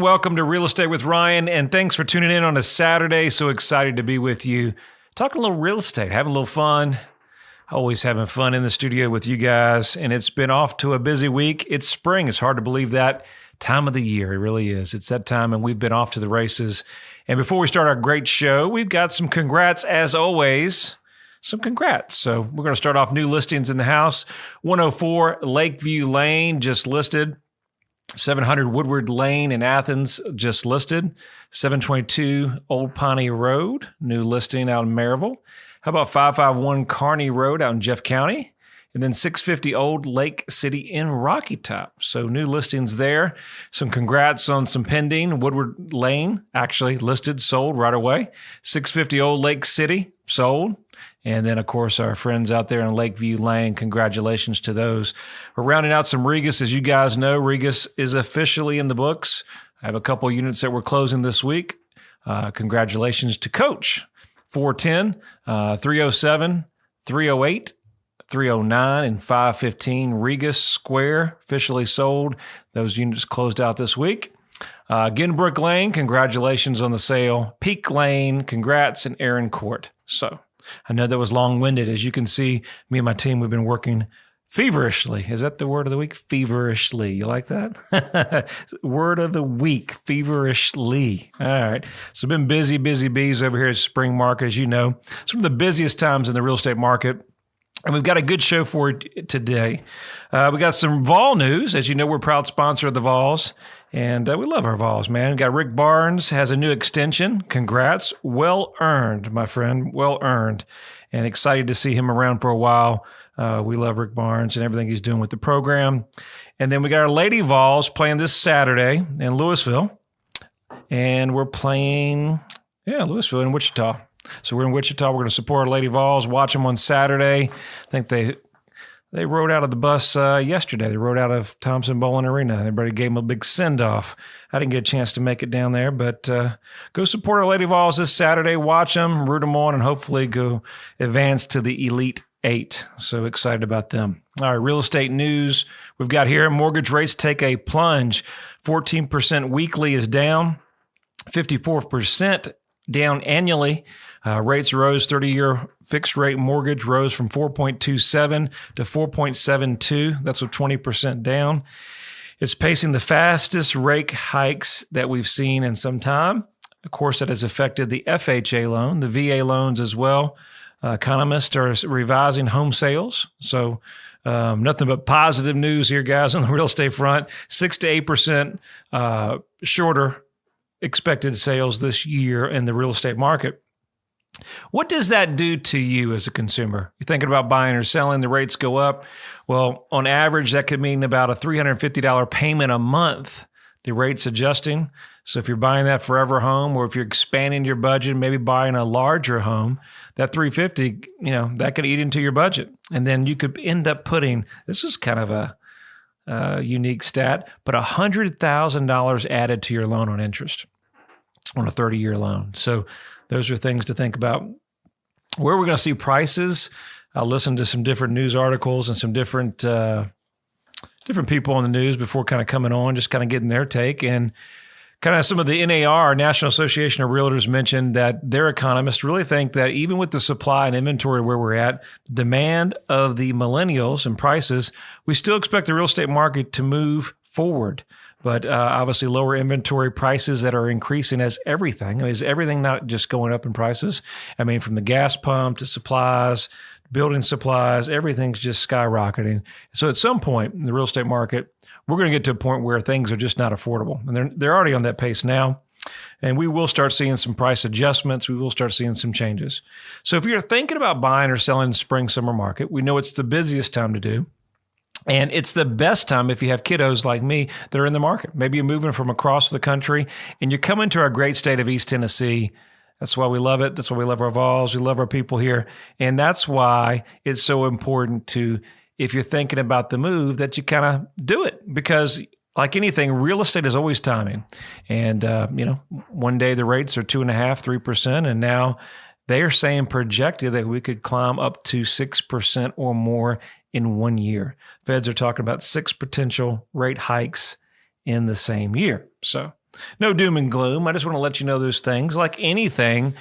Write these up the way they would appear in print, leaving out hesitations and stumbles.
Welcome to Real Estate with Ryan, and thanks for tuning in on a Saturday. So excited to be with you, talking a little real estate, having a little fun. Always having fun in the studio with you guys, and it's been off to a busy week. It's spring. It's hard to believe that time of the year. It really is. It's that time, and we've been off to the races. And before we start our great show, we've got some congrats, as always. Some congrats. So we're going to start off new listings in the house. 104 Lakeview Lane just listed. 700 Woodward Lane in Athens just listed. 722 Old Pawnee Road, new listing out in Maryville. How about 551 Kearney Road out in Jeff County? And then 650 Old Lake City in Rocky Top. So new listings there. Some congrats on some pending. Woodward Lane actually listed, sold right away. 650 Old Lake City, sold. And then, of course, our friends out there in Lakeview Lane, congratulations to those. We're rounding out some Regas. As you guys know, Regas is officially in the books. I have a couple units that we're closing this week. Congratulations to Coach. 410, 307, 308, 309, and 515 Regas Square officially sold. Those units closed out this week. Ginbrook Lane, congratulations on the sale. Peak Lane, congrats, and Aaron Court. So I know that was long-winded. As you can see, me and my team, we've been working feverishly. Is that the word of the week? Feverishly. You like that? Word of the week, feverishly. All right. So been busy bees over here at Spring Market, as you know. It's one of the busiest times in the real estate market. And we've got a good show for you today. We got some Vol news. As you know, we're a proud sponsor of the Vols. And we love our Vols, man. We got Rick Barnes has a new extension. Congrats. Well earned, my friend. Well earned. And excited to see him around for a while. We love Rick Barnes and everything he's doing with the program. And then we got our Lady Vols playing this Saturday in Louisville. And we're playing, Louisville in Wichita. So we're in Wichita. We're going to support our Lady Vols, watch them on Saturday. I think they rode out of the bus yesterday. They rode out of Thompson Bowling Arena. Everybody gave them a big send-off. I didn't get a chance to make it down there, but go support our Lady Vols this Saturday. Watch them, root them on, and hopefully go advance to the Elite Eight. So excited about them. All right, real estate news we've got here. Mortgage rates take a plunge. 14% weekly is down. 54% down annually. Rates rose. 30-year fixed rate mortgage rose from 4.27 to 4.72. That's a 20% down. It's pacing the fastest rate hikes that we've seen in some time. Of course, that has affected the FHA loan, the VA loans as well. Economists are revising home sales. So nothing but positive news here, guys, on the real estate front. 6 to 8% shorter expected sales this year in the real estate market. What does that do to you as a consumer? You're thinking about buying or selling, the rates go up. Well, on average, that could mean about a $350 payment a month. The rate's adjusting. So if you're buying that forever home, or if you're expanding your budget, maybe buying a larger home, that $350, that could eat into your budget. And then you could end up putting, this is kind of a unique stat, but $100,000 added to your loan on interest on a 30-year loan. So those are things to think about. Where we're going to see prices, I'll listen to some different news articles and some different people on the news before kind of coming on, just kind of getting their take. And kind of some of the NAR, National Association of Realtors, mentioned that their economists really think that even with the supply and inventory where we're at, demand of the millennials and prices, we still expect the real estate market to move forward. But obviously lower inventory, prices that are increasing as everything. Is everything not just going up in prices? I mean, from the gas pump to supplies, building supplies, everything's just skyrocketing. So at some point in the real estate market, we're going to get to a point where things are just not affordable. And they're already on that pace now. And we will start seeing some price adjustments. We will start seeing some changes. So if you're thinking about buying or selling in the spring, summer market, we know it's the busiest time to do. And it's the best time if you have kiddos like me that are in the market. Maybe you're moving from across the country and you're coming to our great state of East Tennessee. That's why we love it. That's why we love our Vols. We love our people here. And that's why it's so important to, if you're thinking about the move, that you kind of do it. Because like anything, real estate is always timing. And, one day the rates are 2.5%, 3%. And now they are saying projected that we could climb up to 6% or more in 1 year. Feds are talking about 6 potential rate hikes in the same year. So No doom and gloom. I just want to let you know those things. Like anything,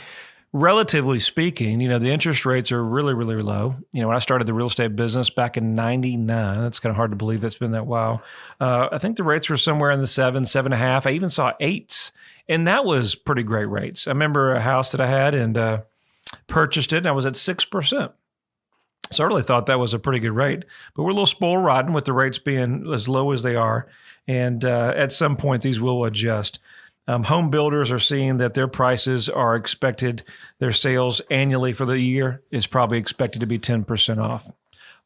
relatively speaking, the interest rates are really, really low. When I started the real estate business back in 99, it's kind of hard to believe it's been that while. I think the rates were somewhere in the 7.5. I even saw 8s. And that was pretty great rates. I remember a house that I had and purchased it, and I was at 6%. So I really thought that was a pretty good rate. But we're a little spoiled rotten with the rates being as low as they are. And at some point, these will adjust. Home builders are seeing that their prices are expected, their sales annually for the year is probably expected to be 10% off.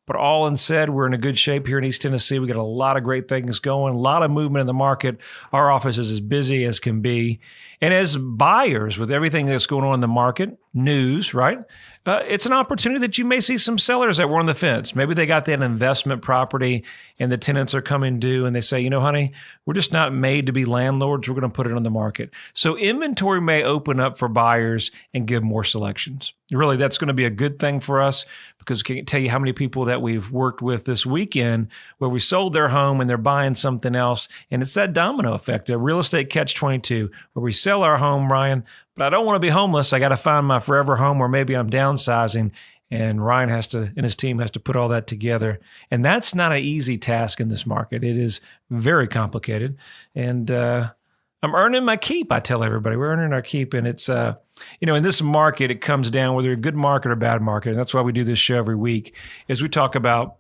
But all in said, we're in a good shape here in East Tennessee. We got a lot of great things going, a lot of movement in the market. Our office is as busy as can be. And as buyers, with everything that's going on in the market, news, right? It's an opportunity that you may see some sellers that were on the fence. Maybe they got that investment property and the tenants are coming due and they say, honey, we're just not made to be landlords. We're going to put it on the market. So inventory may open up for buyers and give more selections. Really, that's going to be a good thing for us because I can't tell you how many people that we've worked with this weekend where we sold their home and they're buying something else. And it's that domino effect, a real estate catch-22, where we sell our home, Ryan, but I don't want to be homeless. I got to find my forever home, or maybe I'm downsizing. And Ryan and his team has to put all that together. And that's not an easy task in this market. It is very complicated. And I'm earning my keep, I tell everybody. We're earning our keep. And it's, in this market, it comes down whether a good market or bad market. And that's why we do this show every week, is we talk about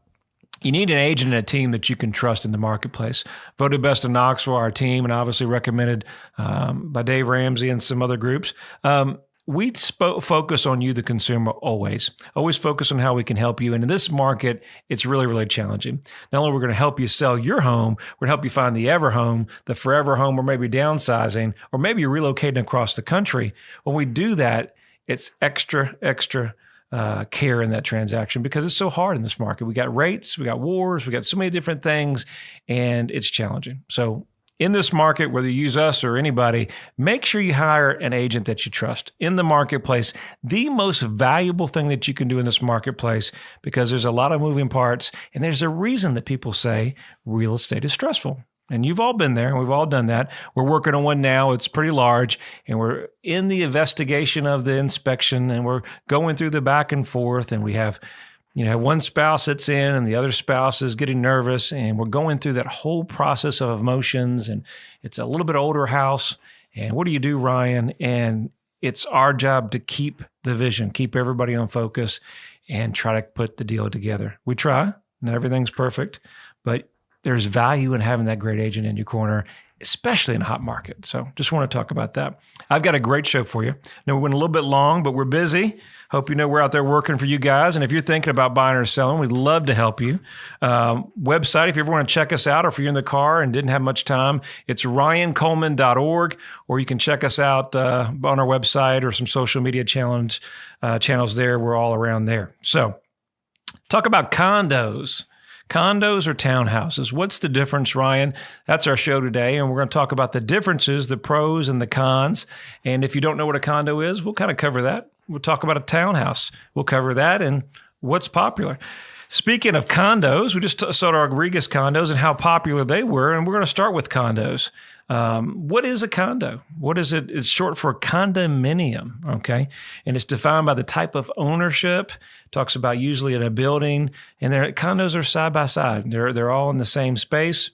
you need an agent and a team that you can trust in the marketplace. Voted best in Knoxville, our team, and obviously recommended by Dave Ramsey and some other groups. We focus on you, the consumer, always. Always focus on how we can help you. And in this market, it's really, really challenging. Not only are we going to help you sell your home, we're going to help you find the ever home, the forever home, or maybe downsizing, or maybe you're relocating across the country. When we do that, it's extra care in that transaction because it's so hard in this market. We got rates, we got wars, we got so many different things, and it's challenging. So in this market, whether you use us or anybody, make sure you hire an agent that you trust in the marketplace. The most valuable thing that you can do in this marketplace, because there's a lot of moving parts, and there's a reason that people say real estate is stressful. And you've all been there, and we've all done that. We're working on one now. It's pretty large, and we're in the investigation of the inspection, and we're going through the back and forth, and we have, one spouse that's in, and the other spouse is getting nervous, and we're going through that whole process of emotions, and it's a little bit older house. And what do you do, Ryan? And it's our job to keep the vision, keep everybody on focus, and try to put the deal together. We try. Not everything's perfect, but there's value in having that great agent in your corner, especially in a hot market. So just want to talk about that. I've got a great show for you. Now, we went a little bit long, but we're busy. Hope you know we're out there working for you guys. And if you're thinking about buying or selling, we'd love to help you. Website, if you ever want to check us out, or if you're in the car and didn't have much time, it's ryancoleman.org, or you can check us out on our website or some social media channels there. We're all around there. So talk about condos. Condos or townhouses? What's the difference, Ryan? That's our show today, and we're going to talk about the differences, the pros and the cons. And if you don't know what a condo is, we'll kind of cover that. We'll talk about a townhouse. We'll cover that and what's popular. Speaking of condos, we just saw our Rodriguez condos and how popular they were, and we're going to start with condos. What is a condo? What is it? It's short for condominium, okay? And it's defined by the type of ownership. Talks about usually in a building, and condos are side by side. They're all in the same space.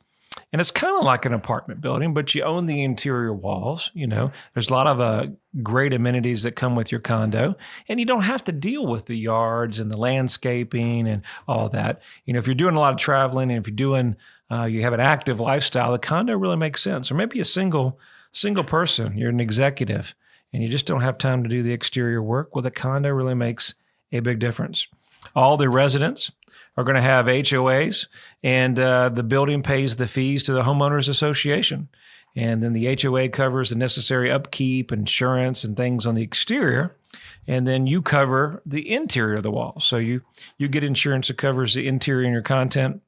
And it's kind of like an apartment building, but you own the interior walls. There's a lot of great amenities that come with your condo, and you don't have to deal with the yards and the landscaping and all that. If you're doing a lot of traveling, and if you're doing, you have an active lifestyle, the condo really makes sense. Or maybe a single person, you're an executive, and you just don't have time to do the exterior work. Well, the condo really makes a big difference. All the residents are going to have HOAs, and the building pays the fees to the homeowners association. And then the HOA covers the necessary upkeep, insurance, and things on the exterior. And then you cover the interior of the wall. So you get insurance that covers the interior and your content.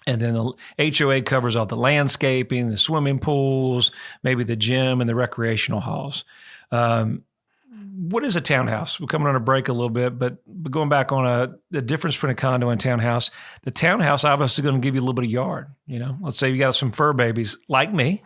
And then the HOA covers all the landscaping, the swimming pools, maybe the gym and the recreational halls. what is a townhouse? We're coming on a break a little bit, but going back on the difference between a condo and townhouse, the townhouse obviously going to give you a little bit of yard. Let's say you got some fur babies like me.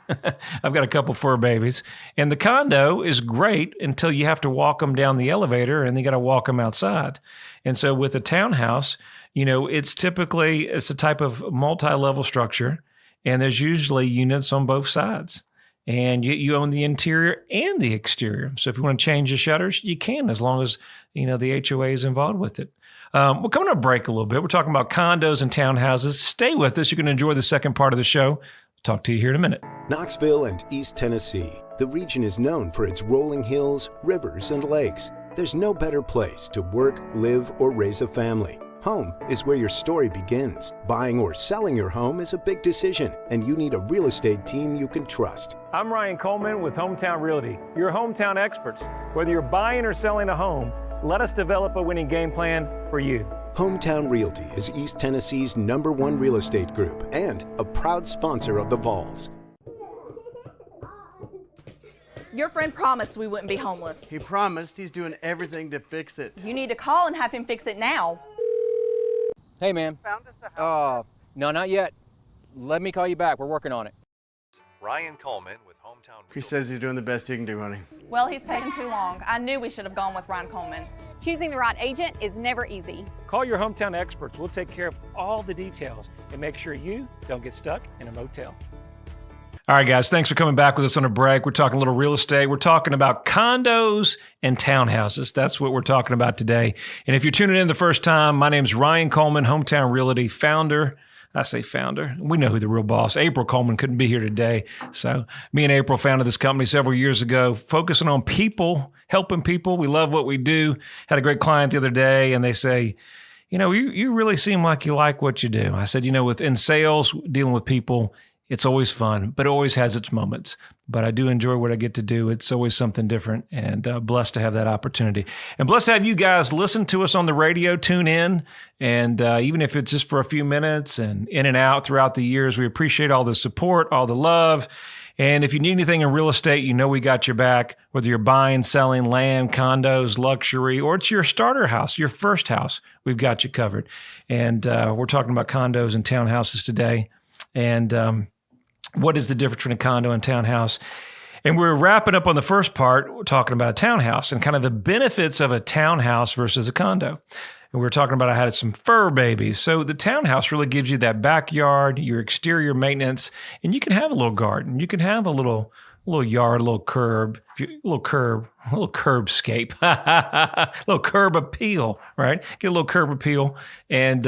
I've got a couple fur babies, and the condo is great until you have to walk them down the elevator and you got to walk them outside. And so with a townhouse, it's a type of multi-level structure, and there's usually units on both sides. And you own the interior and the exterior. So if you want to change the shutters, you can, as long as, the HOA is involved with it. We're coming to a break a little bit. We're talking about condos and townhouses. Stay with us. You're going to enjoy the second part of the show. Talk to you here in a minute. Knoxville and East Tennessee. The region is known for its rolling hills, rivers, and lakes. There's no better place to work, live, or raise a family. Home is where your story begins. Buying or selling your home is a big decision, and you need a real estate team you can trust. I'm Ryan Coleman with Hometown Realty, your hometown experts. Whether you're buying or selling a home, let us develop a winning game plan for you. Hometown Realty is East Tennessee's #1 real estate group and a proud sponsor of the Vols. Your friend promised we wouldn't be homeless. He promised. He's doing everything to fix it. You need to call and have him fix it now. Hey, man. Found us a house. No, not yet. Let me call you back. We're working on it. Ryan Coleman with Hometown Realty. He says he's doing the best he can do, honey. Well, he's taking too long. I knew we should have gone with Ryan Coleman. Choosing the right agent is never easy. Call your hometown experts. We'll take care of all the details and make sure you don't get stuck in a motel. All right, guys, thanks for coming back with us on a break. We're talking a little real estate. We're talking about condos and townhouses. That's what we're talking about today. And if you're tuning in the first time, my name is Ryan Coleman, Hometown Realty founder. I say founder. We know who the real boss. April Coleman couldn't be here today. So me and April founded this company several years ago, focusing on people, helping people. We love what we do. Had a great client the other day, and they say, you really seem like you like what you do. I said, in sales, dealing with people, it's always fun, but it always has its moments. But I do enjoy what I get to do. It's always something different, and blessed to have that opportunity. And blessed to have you guys listen to us on the radio, tune in, and even if it's just for a few minutes and in and out throughout the years, we appreciate all the support, all the love. And if you need anything in real estate, we got your back, whether you're buying, selling land, condos, luxury, or it's your starter house, your first house, we've got you covered. And we're talking about condos and townhouses today. And what is the difference between a condo and townhouse? And we're wrapping up on the first part, we're talking about a townhouse and kind of the benefits of a townhouse versus a condo. And we're talking about I had some fur babies. So the townhouse really gives you that backyard, your exterior maintenance, and you can have a little garden. You can have a little yard, a little curbscape, little curb appeal, right? Get a little curb appeal. And,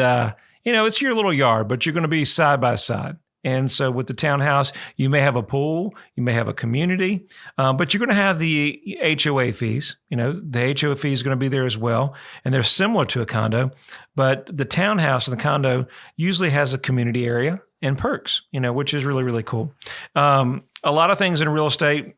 it's your little yard, but you're going to be side by side. And so with the townhouse, you may have a pool, you may have a community, but you're going to have the HOA fees. The HOA fee is going to be there as well. And they're similar to a condo, but the townhouse and the condo usually has a community area and perks, which is really, really cool. A lot of things in real estate,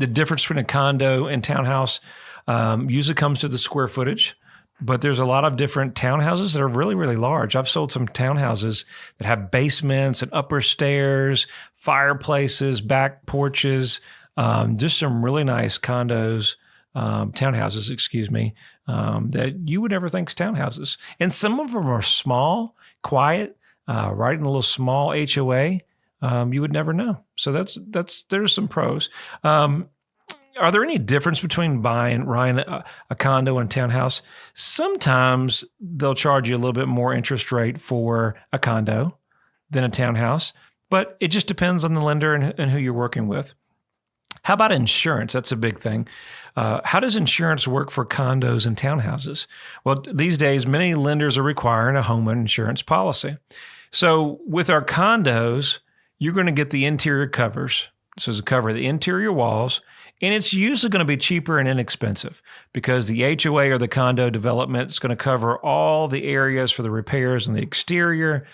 the difference between a condo and townhouse usually comes to the square footage. But there's a lot of different townhouses that are really, really large. I've sold some townhouses that have basements and upper stairs, fireplaces, back porches, just some really nice townhouses, that you would never think is townhouses. And some of them are small, quiet, right in a little small HOA. You would never know. So there's some pros. Are there any difference between buying, Ryan, a condo and townhouse? Sometimes they'll charge you a little bit more interest rate for a condo than a townhouse, but it just depends on the lender and who you're working with. How about insurance? That's a big thing. How does insurance work for condos and townhouses? Well, these days, many lenders are requiring a home insurance policy. So with our condos, you're going to get the interior covers. So to cover the interior walls, and it's usually going to be cheaper and inexpensive because the HOA or the condo development is going to cover all the areas for the repairs in the exterior,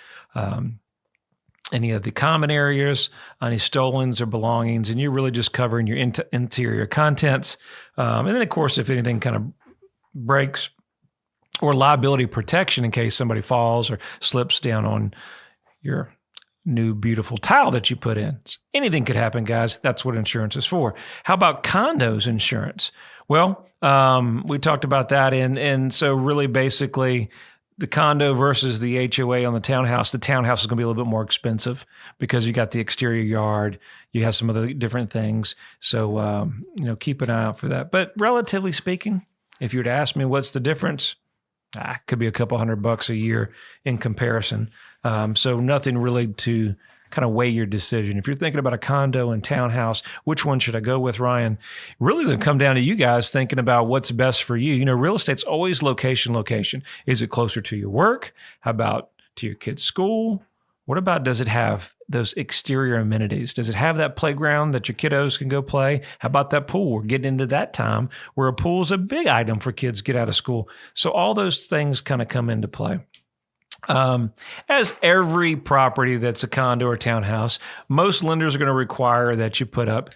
any of the common areas, any stolens or belongings, and you're really just covering your interior contents. And then, of course, if anything kind of breaks, or liability protection in case somebody falls or slips down on your new beautiful tile that you put in. Anything could happen, guys. That's what insurance is for. How about condos insurance? Well, we talked about that. And so really basically the condo versus the HOA on the townhouse is going to be a little bit more expensive because you got the exterior yard, you have some other different things. So, keep an eye out for that. But relatively speaking, if you were to ask me what's the difference, it could be a couple $100 a year in comparison. So nothing really to kind of weigh your decision. If you're thinking about a condo and townhouse, which one should I go with, Ryan? Really going to come down to you guys thinking about what's best for you. Real estate's always location. Is it closer to your work? How about to your kid's school? What about, does it have those exterior amenities? Does it have that playground that your kiddos can go play? How about that pool? We're getting into that time where a pool is a big item for kids to get out of school. So all those things kind of come into play. As every property that's a condo or townhouse, most lenders are going to require that you put up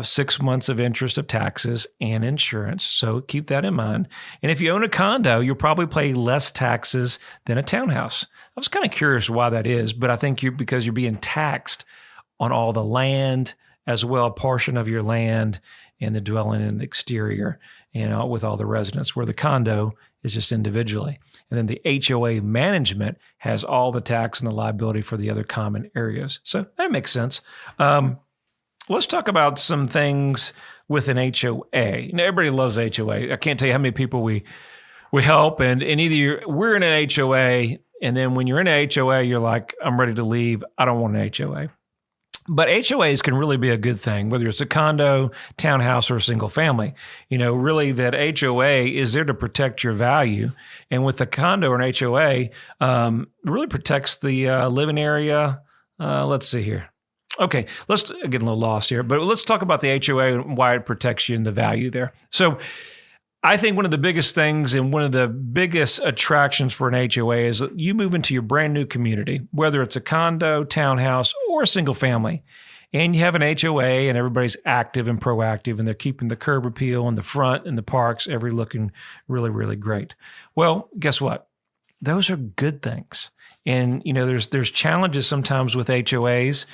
6 months of interest of taxes and insurance. So keep that in mind. And if you own a condo, you'll probably pay less taxes than a townhouse. I was kind of curious why that is, but I think because you're being taxed on all the land as well, a portion of your land and the dwelling in the exterior, with all the residents, where the condo is just individually. And then the HOA management has all the tax and the liability for the other common areas. So that makes sense. Let's talk about some things with an HOA. Everybody loves HOA. I can't tell you how many people we help, and either we're in an HOA, and then when you're in an HOA, you're like, I'm ready to leave. I don't want an HOA. But HOAs can really be a good thing, whether it's a condo, townhouse, or a single family. Really that HOA is there to protect your value. And with a condo or an HOA, it really protects the living area. Let's see here. Okay, let's get a little lost here, but let's talk about the HOA and why it protects you and the value there. So I think one of the biggest things and one of the biggest attractions for an HOA is that you move into your brand new community, whether it's a condo, townhouse, or a single family, and you have an HOA and everybody's active and proactive and they're keeping the curb appeal in the front and the parks, looking really, really great. Well, guess what? Those are good things. And, there's challenges sometimes with HOAs.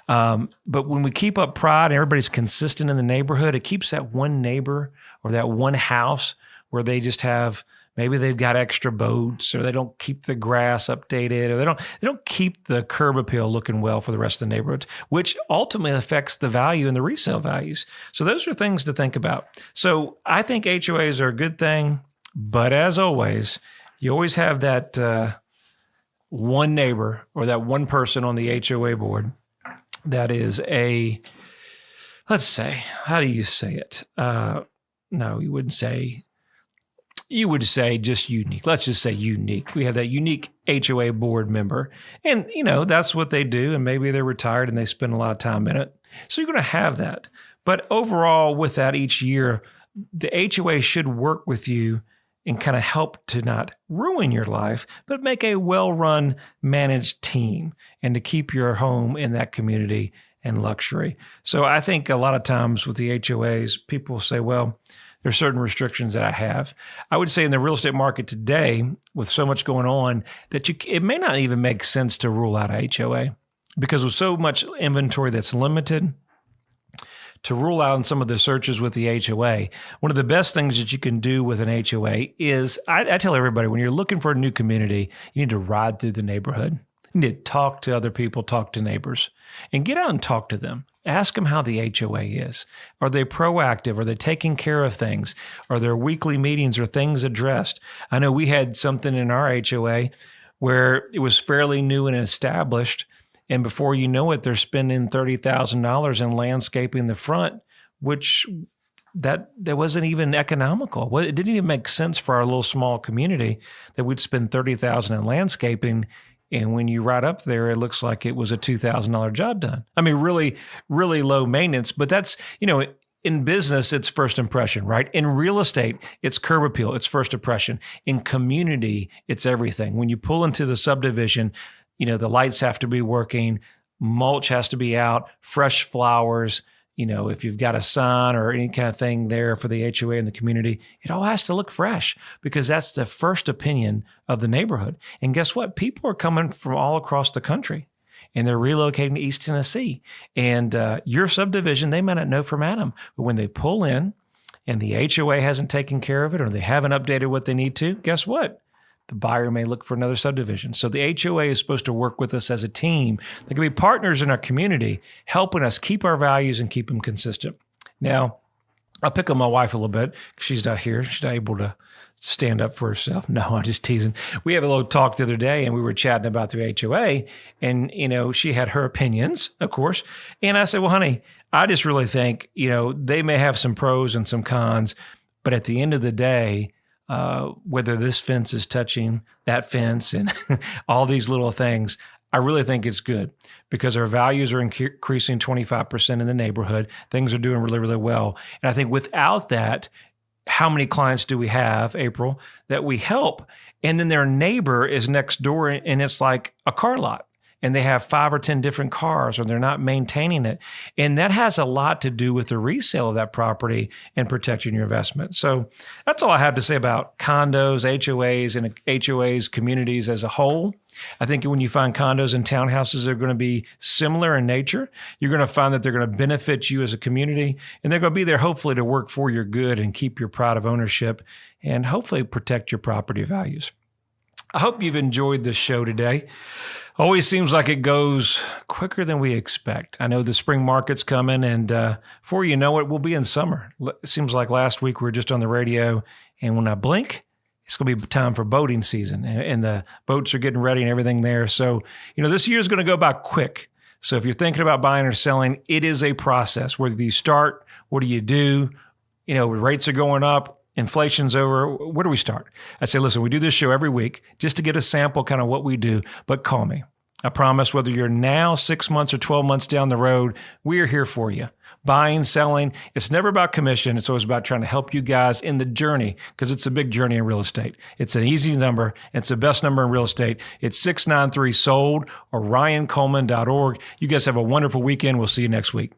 But when we keep up pride and everybody's consistent in the neighborhood, it keeps that one neighbor or that one house where they just have, maybe they've got extra boats, or they don't keep the grass updated, or they don't keep the curb appeal looking well for the rest of the neighborhood, which ultimately affects the value and the resale values. So those are things to think about. So I think HOAs are a good thing, but as always, you always have that one neighbor or that one person on the HOA board that is let's say, how do you say it? No, you wouldn't say, you would say just unique. Let's just say unique. We have that unique HOA board member, and that's what they do. And maybe they're retired and they spend a lot of time in it. So you're going to have that. But overall with that each year, the HOA should work with you and kind of help to not ruin your life, but make a well-run, managed team and to keep your home in that community and luxury. So I think a lot of times with the HOAs, people say, well, there's certain restrictions that I have. I would say in the real estate market today, with so much going on, that it may not even make sense to rule out a HOA, because with so much inventory that's limited, to rule out in some of the searches with the HOA, one of the best things that you can do with an HOA is, I tell everybody, when you're looking for a new community, you need to ride through the neighborhood. You need to talk to other people, talk to neighbors, and get out and talk to them. Ask them how the HOA is. Are they proactive? Are they taking care of things? Are there weekly meetings or things addressed? I know we had something in our HOA where it was fairly new and established, and before you know it, they're spending $30,000 in landscaping the front, which that wasn't even economical. Well, it didn't even make sense for our little small community that we'd spend $30,000 in landscaping. And when you ride up there, it looks like it was a $2,000 job done. I mean, really, really low maintenance. But that's, in business, it's first impression, right? In real estate, it's curb appeal. It's first impression. In community, it's everything. When you pull into the subdivision, the lights have to be working, mulch has to be out, fresh flowers. If you've got a sign or any kind of thing there for the HOA in the community, it all has to look fresh, because that's the first opinion of the neighborhood. And guess what? People are coming from all across the country. and they're relocating to East Tennessee. And your subdivision, they might not know from Adam, but when they pull in and the HOA hasn't taken care of it or they haven't updated what they need to, guess what? The buyer may look for another subdivision. So the HOA is supposed to work with us as a team. They can be partners in our community, helping us keep our values and keep them consistent. Now, I'll pick on my wife a little bit because she's not here. She's not able to stand up for herself. No, I'm just teasing. We had a little talk the other day and we were chatting about the HOA and, she had her opinions, of course. And I said, well, honey, I just really think, they may have some pros and some cons, but at the end of the day, whether this fence is touching that fence and all these little things, I really think it's good because our values are increasing 25% in the neighborhood. Things are doing really, really well. And I think without that, how many clients do we have, April, that we help? And then their neighbor is next door and it's like a car lot. And they have 5 or 10 different cars or they're not maintaining it. And that has a lot to do with the resale of that property and protecting your investment. So that's all I have to say about condos, HOAs, and HOAs, communities as a whole. I think when you find condos and townhouses, they're going to be similar in nature. You're going to find that they're going to benefit you as a community, and they're going to be there hopefully to work for your good and keep your pride of ownership and hopefully protect your property values. I hope you've enjoyed this show today. Always seems like it goes quicker than we expect. I know the spring market's coming, and before you know it, we'll be in summer. It seems like last week we were just on the radio, and when I blink, it's going to be time for boating season, and the boats are getting ready and everything there. So, this year is going to go by quick. So if you're thinking about buying or selling, it is a process. Where do you start? What do you do? Rates are going up. Inflation's over. Where do we start? I say, listen, we do this show every week just to get a sample kind of what we do, but call me. I promise whether you're now 6 months or 12 months down the road, we are here for you. Buying, selling, it's never about commission. It's always about trying to help you guys in the journey because it's a big journey in real estate. It's an easy number. It's the best number in real estate. It's 693-SOLD or RyanColeman.org. You guys have a wonderful weekend. We'll see you next week.